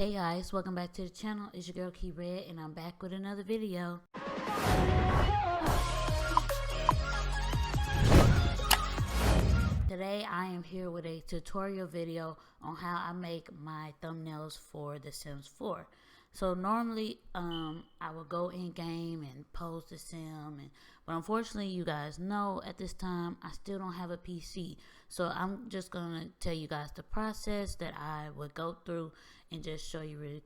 Hey guys, welcome back to the channel. It's your girl KeeRed and I'm back with another video. Today I am here with a tutorial video on how I make my thumbnails for The Sims 4. So normally I will go in game and pose the sim, but unfortunately you guys know at this time I still don't have a PC. So I'm just gonna tell you guys the process that I would go through and just show you really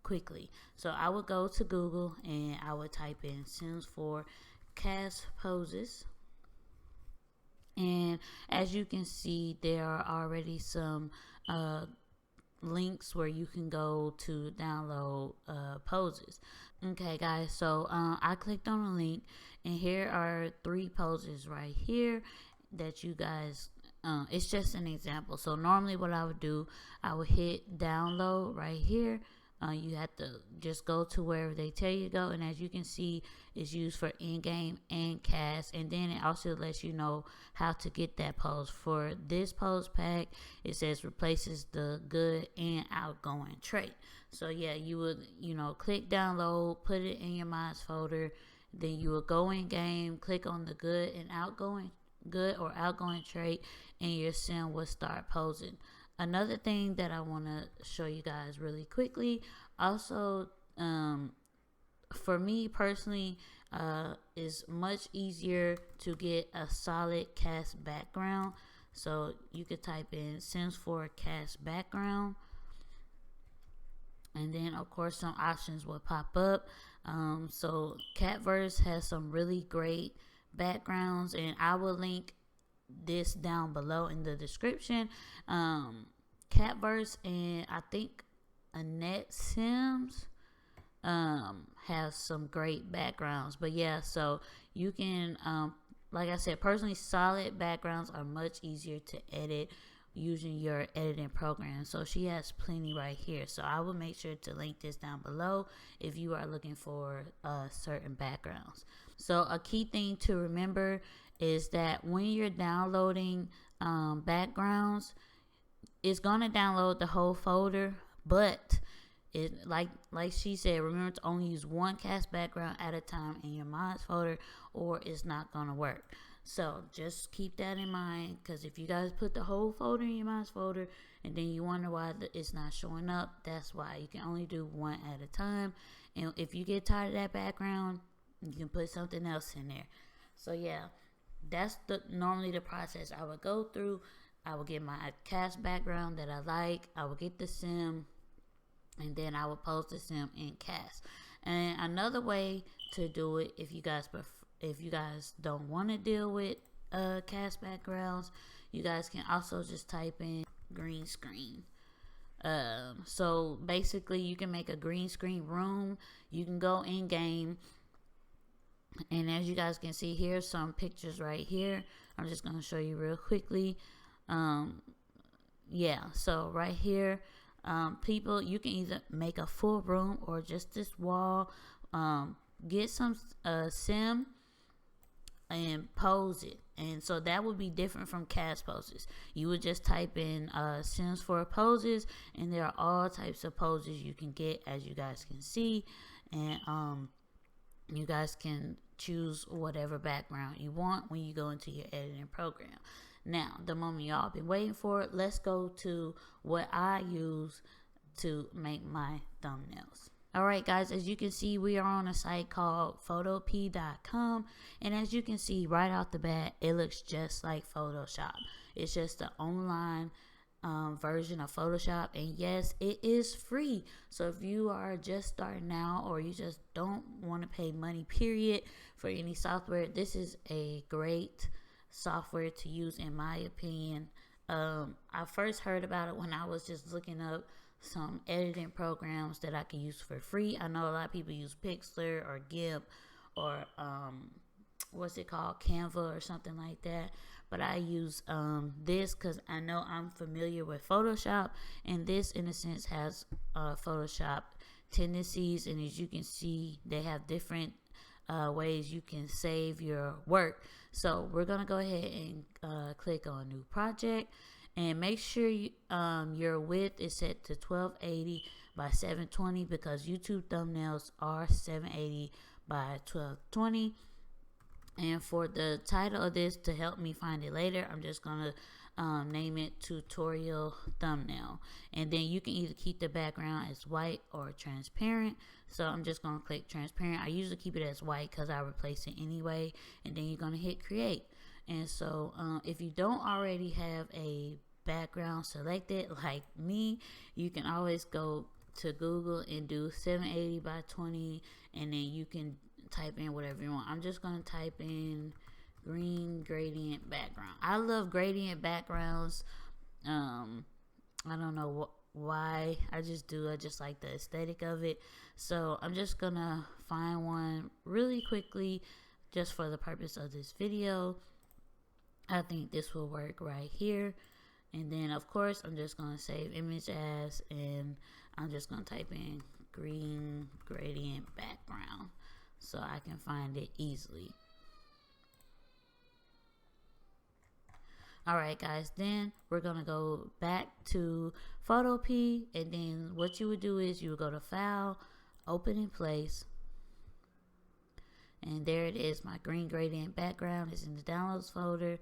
quickly. So I would go to Google and I would type in Sims 4 cast poses. And as you can see, there are already some links where you can go to download poses. Okay guys, so I clicked on a link and here are 3 poses right here that you guys it's just an example. So normally what I would do, I would hit download right here. You have to just go to wherever they tell you to go, and as you can see, it's used for in-game and cast, and then it also lets you know how to get that pose. For this pose pack, it says replaces the good and outgoing trait. So yeah, you would, click download, put it in your mods folder, then you would go in game, click on the good or outgoing trait, and your sim will start posing. Another thing that I want to show you guys really quickly, also for me personally, is much easier to get a solid cast background. So you could type in Sims 4 cast background, and then of course some options will pop up. So Catverse has some really great backgrounds, and I will link this down below in the description. Catverse and I think Annette Sims has some great backgrounds. But yeah, so you can like I said, personally, solid backgrounds are much easier to edit using your editing program. So she has plenty right here, so I will make sure to link this down below if you are looking for certain backgrounds. So a key thing to remember is that when you're downloading backgrounds, it's gonna download the whole folder, but it like she said, remember to only use one cast background at a time in your mods folder or it's not gonna work. So just keep that in mind, because if you guys put the whole folder in your mods folder and then you wonder why it's not showing up, that's why. You can only do one at a time, and if you get tired of that background, you can put something else in there. So yeah, that's normally the process I would go through. I will get my cast background that I like, I will get the sim, and then I will post the sim in cast. And another way to do it, if you guys don't want to deal with cast backgrounds, you guys can also just type in green screen. So basically you can make a green screen room. You can go in game, and as you guys can see, here's some pictures right here. I'm just going to show you real quickly. Yeah, so right here, people, you can either make a full room or just this wall. Get some sim and pose it, and so that would be different from cast poses. You would just type in Sims 4 poses, and there are all types of poses you can get, as you guys can see, and you guys can choose whatever background you want when you go into your editing program. Now, the moment y'all been waiting for, let's go to what I use to make my thumbnails. Alright guys, as you can see, we are on a site called photop.com, and as you can see right off the bat, it looks just like Photoshop. It's just the online version of Photoshop, and yes, it is free. So if you are just starting out or you just don't want to pay money period for any software, this is a great software to use in my opinion. I first heard about it when I was just looking up some editing programs that I can use for free. I know a lot of people use Pixlr or GIMP or what's it called, Canva or something like that, but I use this because I know I'm familiar with Photoshop, and this in a sense has Photoshop tendencies, and as you can see, they have different ways you can save your work. So we're gonna go ahead and click on new project, and make sure your width is set to 1280 by 720 because YouTube thumbnails are 780 by 1220. And for the title of this, to help me find it later, I'm just gonna name it tutorial thumbnail. And then you can either keep the background as white or transparent. So I'm just gonna click transparent. I usually keep it as white because I replace it anyway. And then you're gonna hit create. And so if you don't already have a background selected like me, you can always go to Google and do 780 by 20, and then you can type in whatever you want. I'm just gonna type in green gradient background. I love gradient backgrounds. I don't know why. I just do. I just like the aesthetic of it. So I'm just gonna find one really quickly just for the purpose of this video. I think this will work right here. And then of course I'm just gonna save image as, and I'm just gonna type in green gradient background so I can find it easily. Alright guys, then we're gonna go back to Photo P, and then what you would do is you would go to File, Open in Place, and there it is. My green gradient background is in the downloads folder,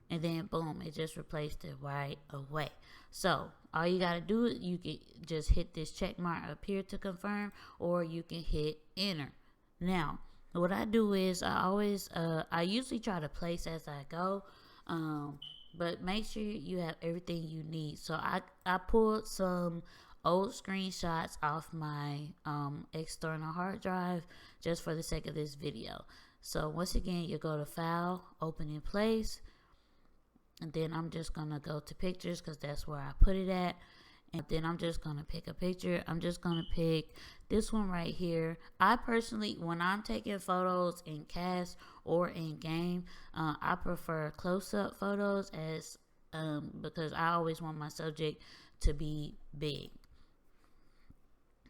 and then boom, it just replaced it right away. So all you gotta do is you can just hit this check mark up here to confirm, or you can hit enter. Now what I do is I usually try to place as I go, but make sure you have everything you need. So I pulled some old screenshots off my external hard drive just for the sake of this video. So once again, you go to File, Open in Place, and then I'm just gonna go to Pictures because that's where I put it at. And then I'm just gonna pick a picture. I'm just gonna pick this one right here. I personally, when I'm taking photos in cast or in game, I prefer close-up photos as because I always want my subject to be big.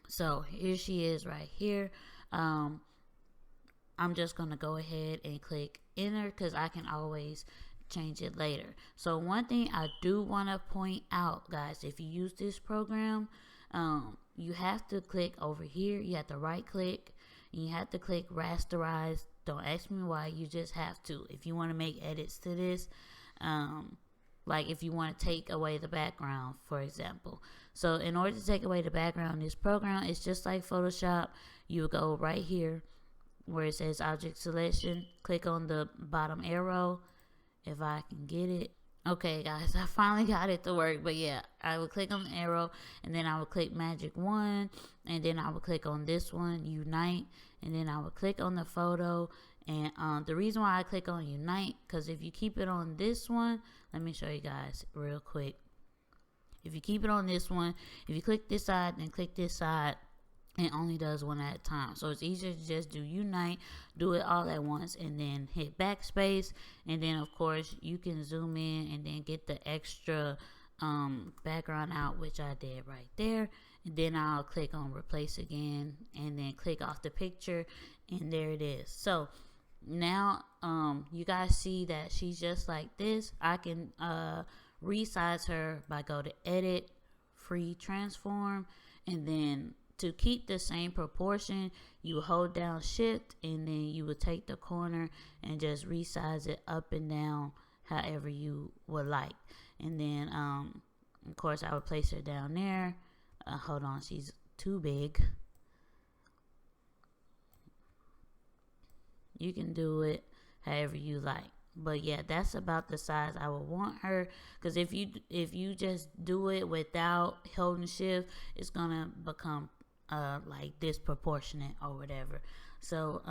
So here she is right here. I'm just gonna go ahead and click enter because I can always change it later. So one thing I do want to point out, guys, if you use this program, you have to click over here. You have to right click and you have to click Rasterize. Don't ask me why, you just have to if you want to make edits to this, like if you want to take away the background, for example. So in order to take away the background in this program, it's just like Photoshop. You go right here where it says object selection, click on the bottom arrow if I can get it. Okay guys, I finally got it to work. But yeah, I would click on the arrow, and then I would click magic wand, and then I would click on this one, unite, and then I would click on the photo. And the reason why I click on unite, because if you keep it on this one, let me show you guys real quick. If you keep it on this one, if you click this side and click this side, it only does one at a time. So it's easier to just do unite, do it all at once, and then hit backspace. And then of course you can zoom in and then get the extra background out, which I did right there. And then I'll click on replace again, and then click off the picture, and there it is. So now you guys see that she's just like this. I can resize her by go to edit, free transform, and then to keep the same proportion, you hold down shift, and then you would take the corner and just resize it up and down however you would like. And then of course I would place her down there. Hold on, she's too big. You can do it however you like. But yeah, that's about the size I would want her, because if you just do it without holding shift, it's gonna become like disproportionate or whatever. So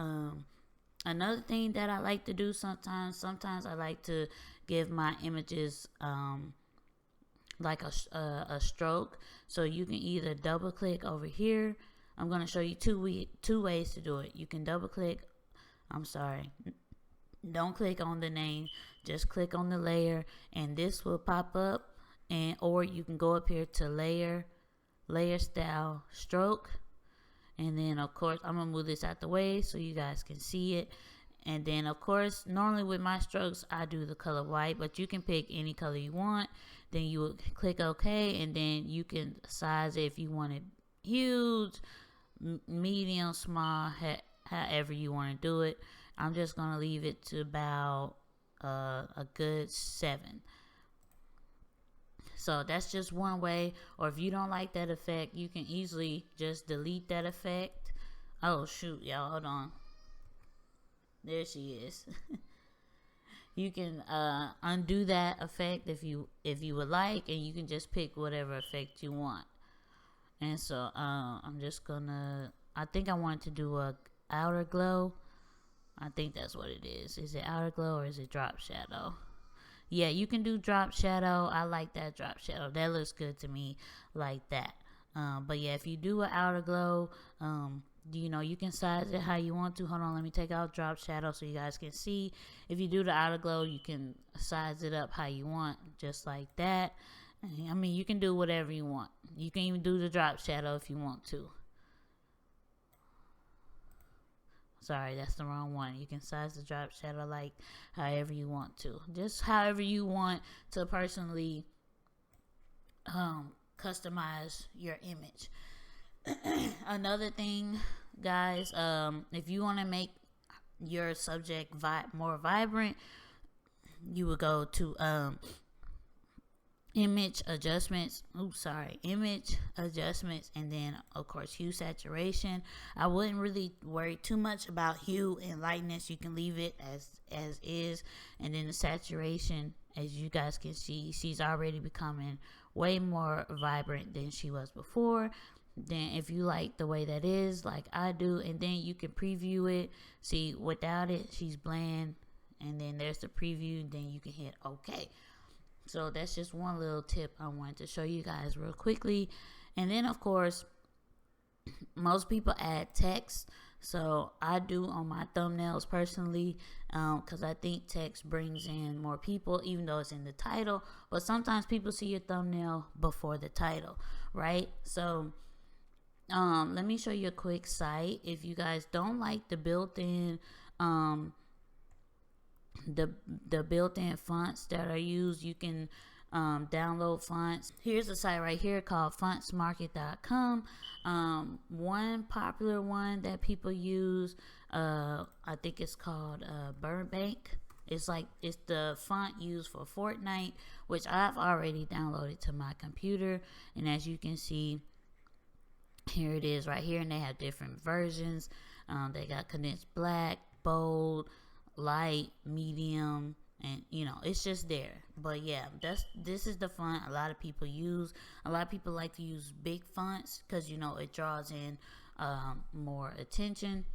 another thing that I like to do sometimes I like to give my images like a stroke. So you can either double click over here. I'm going to show you two ways to do it. You can double click, don't click on the name, just click on the layer, and this will pop up. And or you can go up here to layer style, stroke, and then of course I'm gonna move this out the way so you guys can see it. And then of course, normally with my strokes I do the color white, but you can pick any color you want. Then you would click OK, and then you can size it if you want it huge, medium, small, however you want to do it. I'm just going to leave it to about a good 7. So that's just one way. Or if you don't like that effect, you can easily just delete that effect. Oh shoot, y'all, hold on. There she is. You can undo that effect if you would like, and you can just pick whatever effect you want. And so I'm just gonna, I think I want to do a outer glow. I think that's what it is. Is it outer glow or is it drop shadow? Yeah, you can do drop shadow. I like that drop shadow. That looks good to me, like that. But yeah, if you do an outer glow, you know, you can size it how you want to. Hold on, let me take out drop shadow so you guys can see. If you do the outer glow, you can size it up how you want, just like that. I mean, you can do whatever you want. You can even do the drop shadow if you want to. Sorry, that's the wrong one. You can size the drop shadow like however you want to. Just however you want to personally customize your image. Another thing, guys, if you want to make your subject more vibrant, you would go to image adjustments, image adjustments, and then of course hue saturation. I wouldn't really worry too much about hue and lightness. You can leave it as is. And then the saturation, as you guys can see, she's already becoming way more vibrant than she was before. Then if you like the way that is, like I do, and then you can preview it. See, without it, she's bland, and then there's the preview, and then you can hit OK. So that's just one little tip I wanted to show you guys real quickly. And then of course, most people add text. So I do on my thumbnails personally, because I think text brings in more people, even though it's in the title. But sometimes people see your thumbnail before the title, right? So let me show you a quick site. If you guys don't like the built-in the built-in fonts that are used, you can download fonts. Here's a site right here called fontsmarket.com. One popular one that people use, I think it's called Burbank. It's the font used for Fortnite, which I've already downloaded to my computer. And as you can see, here it is right here, and they have different versions. They got condensed black, bold, light, medium, and you know, it's just there. But yeah, this is the font a lot of people use. A lot of people like to use big fonts because, you know, it draws in more attention.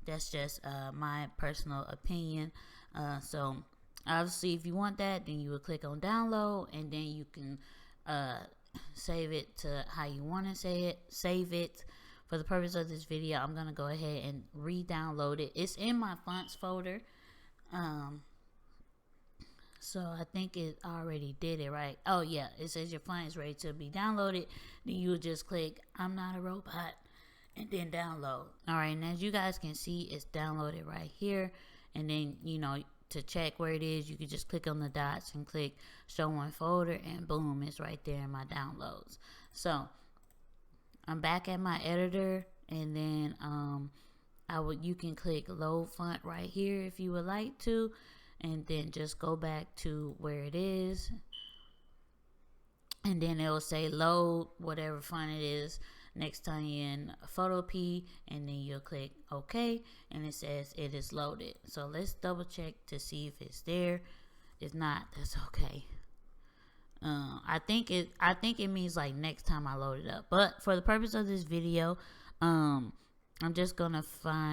That's just my personal opinion. So obviously, if you want that, then you would click on download, and then you can save it to how you want to save it. For the purpose of this video, I'm gonna go ahead and re-download it. It's in my fonts folder. So I think it already did it, right? Oh yeah, it says your font is ready to be downloaded. Then you would just click I'm not a robot and then download. Alright, and as you guys can see, it's downloaded right here. And then, you know, to check where it is, you can just click on the dots and click show one folder, and boom, it's right there in my downloads. So I'm back at my editor, and then you can click load font right here if you would like to, and then just go back to where it is, and then it will say load whatever font it is next time you're in Photopea, and then you'll click OK, and it says it is loaded. So let's double check to see if it's there. If not, that's okay. I think it means like next time I load it up. But for the purpose of this video, I'm just gonna show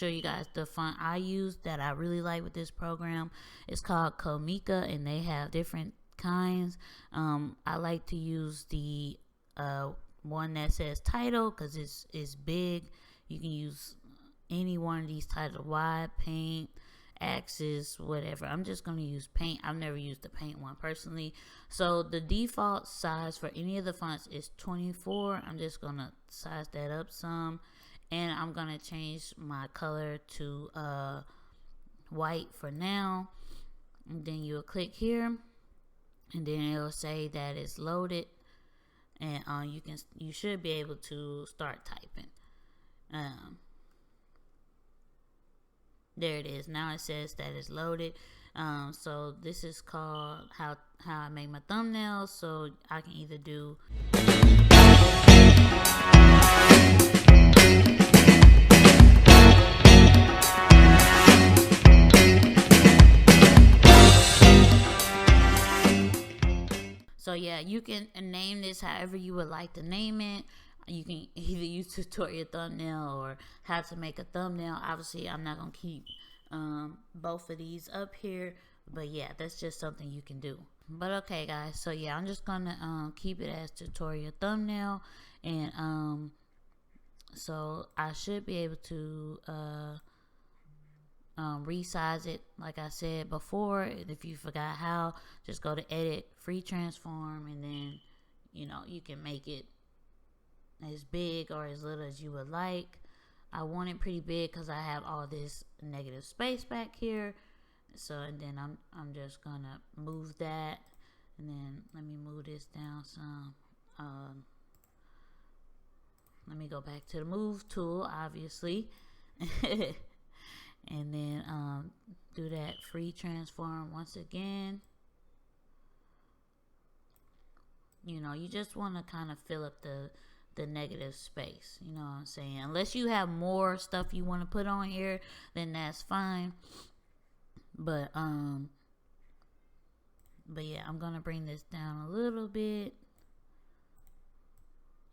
you guys the font I use that I really like with this program. It's called Comica, and they have different kinds. I like to use the one that says title because it's big. You can use any one of these titles: wide, paint, axis, whatever. I'm just going to use paint. I've never used the paint one personally. So the default size for any of the fonts is 24. I'm just going to size that up some, and I'm going to change my color to white for now. And then you'll click here, and then it'll say that it's loaded. and you should be able to start typing. There it is. Now it says that it's loaded. So this is called how I make my thumbnails. So I can either do so yeah, you can name this however you would like to name it. You can either use tutorial thumbnail or how to make a thumbnail. Obviously, I'm not going to keep both of these up here. But yeah, that's just something you can do. But okay, guys. So yeah, I'm just going to keep it as tutorial thumbnail. And so I should be able to resize it like I said before. If you forgot how, just go to edit, free transform, and then you can make it as big or as little as you would like. I want it pretty big because I have all this negative space back here. So and then I'm just gonna move that, and then let me move this down some. Let me go back to the move tool, obviously. And then do that free transform once again. You just want to kind of fill up the negative space, you know what I'm saying? Unless you have more stuff you want to put on here, then that's fine. But yeah, I'm gonna bring this down a little bit,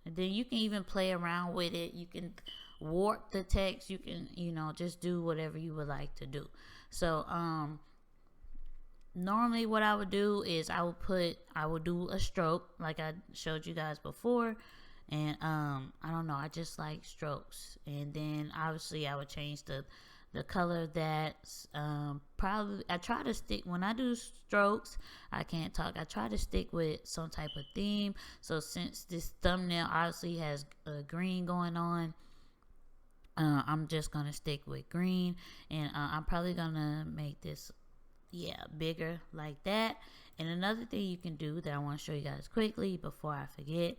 and then you can even play around with it. You can warp the text. You can just do whatever you would like to do. So normally what I would do is I would do a stroke like I showed you guys before. And I don't know, I just like strokes. And then obviously I would change the color of that. Probably I try to stick, when I do strokes, I can't talk, I try to stick with some type of theme. So since this thumbnail obviously has green going on, I'm just gonna stick with green. And I'm probably gonna make this bigger like that. And another thing you can do that I want to show you guys quickly before I forget,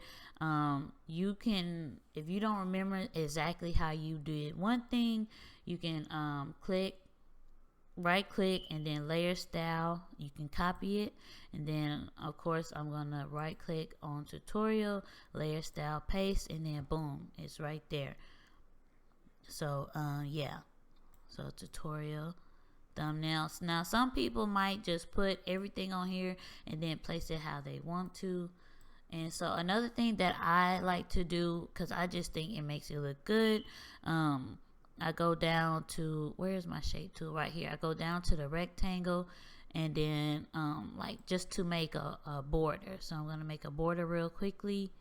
you can, if you don't remember exactly how you did one thing, you can right click and then layer style. You can copy it, and then of course I'm gonna right click on tutorial, layer style, paste, and then boom, it's right there. So yeah, so tutorial thumbnails. Now some people might just put everything on here and then place it how they want to. And so another thing that I like to do, because I just think it makes it look good, I go down to, where's my shape tool? Right here. I go down to the rectangle, and then like just to make a border. So I'm gonna make a border real quickly,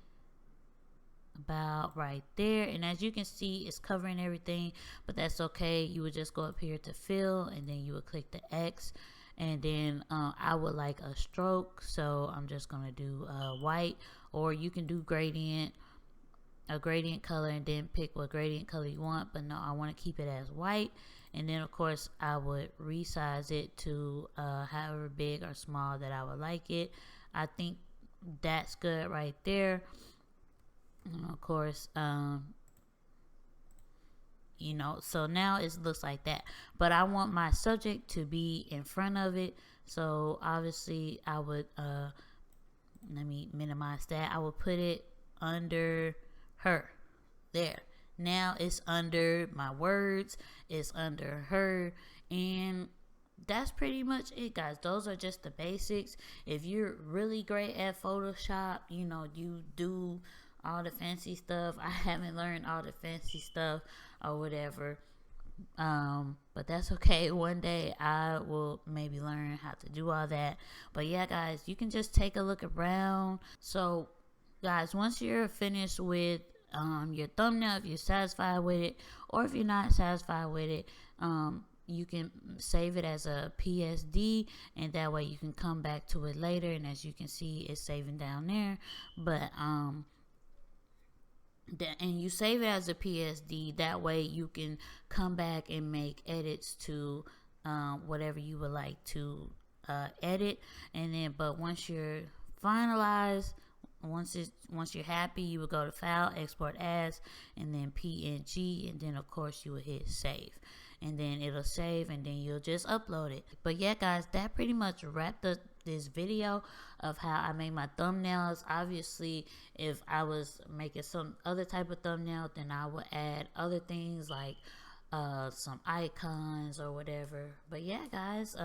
about right there. And as you can see, it's covering everything, but that's okay. You would just go up here to fill, and then you would click the X, and then I would like a stroke, so I'm just gonna do white, or you can do a gradient color, and then pick what gradient color you want. But no, I want to keep it as white. And then of course I would resize it to however big or small that I would like it. I think that's good right there. And of course, so now it looks like that. But I want my subject to be in front of it. So obviously I would, let me minimize that. I would put it under her. There. Now it's under my words. It's under her. And that's pretty much it, guys. Those are just the basics. If you're really great at Photoshop, you do all the fancy stuff. I haven't learned all the fancy stuff or whatever, but that's okay. One day I will maybe learn how to do all that. But yeah, guys, you can just take a look around. So guys, once you're finished with your thumbnail, if you're satisfied with it, or if you're not satisfied with it, you can save it as a PSD, and that way you can come back to it later. And as you can see, it's saving down there. But and you save it as a PSD, that way you can come back and make edits to whatever you would like to edit. And then but once you're finalized, once you're happy, you will go to File, Export As, and then PNG, and then of course you will hit Save. And then it'll save, and then you'll just upload it. But yeah, guys, that pretty much wrapped up this video of how I made my thumbnails. Obviously, if I was making some other type of thumbnail, then I would add other things like some icons or whatever. But yeah, guys,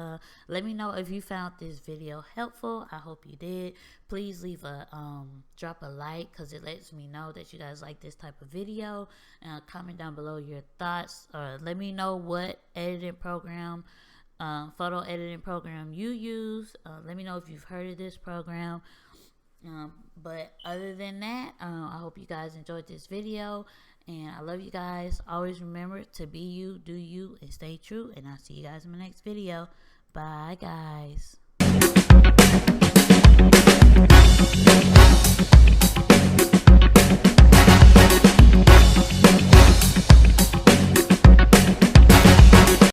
let me know if you found this video helpful. I hope you did. Please leave a drop a like, because it lets me know that you guys like this type of video. Comment down below your thoughts, or let me know what editing program, photo editing program you use. Let me know if you've heard of this program. But other than that, I hope you guys enjoyed this video, and I love you guys. Always remember to be you, do you, and stay true. And I'll see you guys in my next video. Bye, guys.